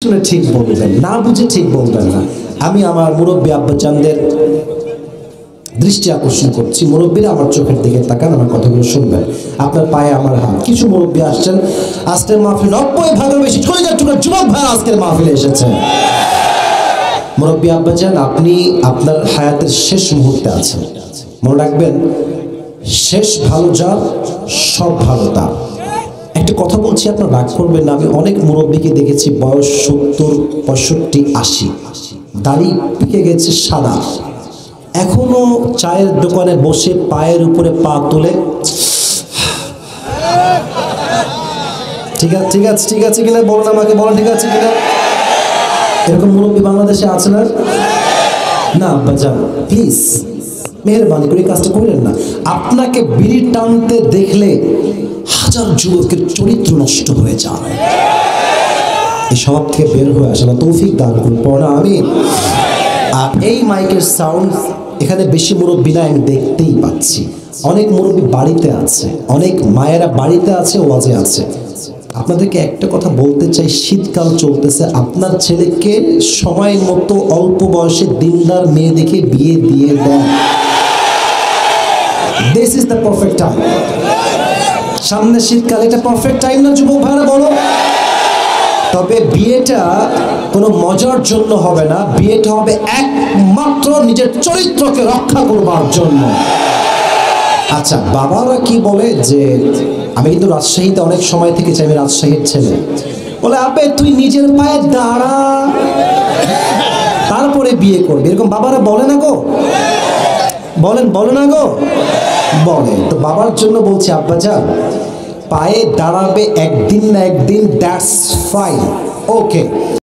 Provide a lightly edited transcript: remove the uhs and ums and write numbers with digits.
শুনে ঠিক বলবেন না, বুঝে ঠিক বলবেন না। আমি আমার মুরব্বী আব্বাজানদের দৃষ্টি আকর্ষণ করছি। মুরব্বীরা আমার চোখের দিকে তাকান, আমার কথাগুলো শুনবেন। আপনার পায়ে আমার হাত। কিছু মুরব্বী আসছেন আজকের মাহফিল, 90% বেশি যুবক ভাই আজকের মাহফিলে এসেছেন। মুরব্বী আব্বাজান, আপনি আপনার হায়াতের শেষ মুহূর্তে আছেন। মনে রাখবেন, শেষ ভালো যার সব ভালো তার। একটা কথা বলছি, আপনার রাগ করবেন না। আমি অনেক মুরব্বীকে দেখেছি বয়স 70, 65, 80, দাড়ি পেকে গেছে সাদা, এখনো চায়ের দোকানে বসে পায়ের উপরে পা তুলে ঠিক আছে ঠিক আছে ঠিক আছে কিনা বলেন, আমাকে বলেন ঠিক আছে কিনা। এরকম মুরব্বী বাংলাদেশে আছে না? না আব্বাজান, প্লিজ মেহেরবানি করে কাজটা করেন না। আপনাকে বিড়ি টানতে দেখলে হাজার যুবকের চরিত্র নষ্ট হয়ে যায়। এই স্বভাব থেকে বের হয়ে আসে না, তৌফিক দান করুন পড়া আমি। আর এই মাইকের সাউন্ড এখানে বেশি মুরব্বী না, আমি দেখতেই পাচ্ছি। অনেক মুরব্বী বাড়িতে আছে, অনেক মায়েরা বাড়িতে আছে, ওয়াজে আছে। আপনাদেরকে একটা কথা বলতে চাই, শীতকাল চলতেছে, আপনার ছেলেকে সময় মতো অল্প বয়সে দিনদার মেয়ে দেখে বিয়ে দিয়ে দেন। This is the perfect time. সামনে শীতকাল, এটা পারফেক্ট টাইম না যুবক ভাইরা বলো? তবে বিয়েটা কোনো মজার জন্য হবে না, বিয়েটা হবে একমাত্র নিজের চরিত্রকে রক্ষা করবার জন্য। আচ্ছা, বাবারা কি বলে যে, আমি কিন্তু রাজশাহীতে অনেক সময় থেকে চাই, আমি রাজশাহীর ছেলে, বলে আপে তুই নিজের পায়ে দাঁড়া তারপরে বিয়ে করবি, এরকম বাবারা বলে না গো? বলেন, বলে না গো? বলে। তো বাবার জন্য বলছি, আব্বাজান পায়ে দাঁড়াবে একদিন না একদিন, দ্যাটস ফাইন, ওকে।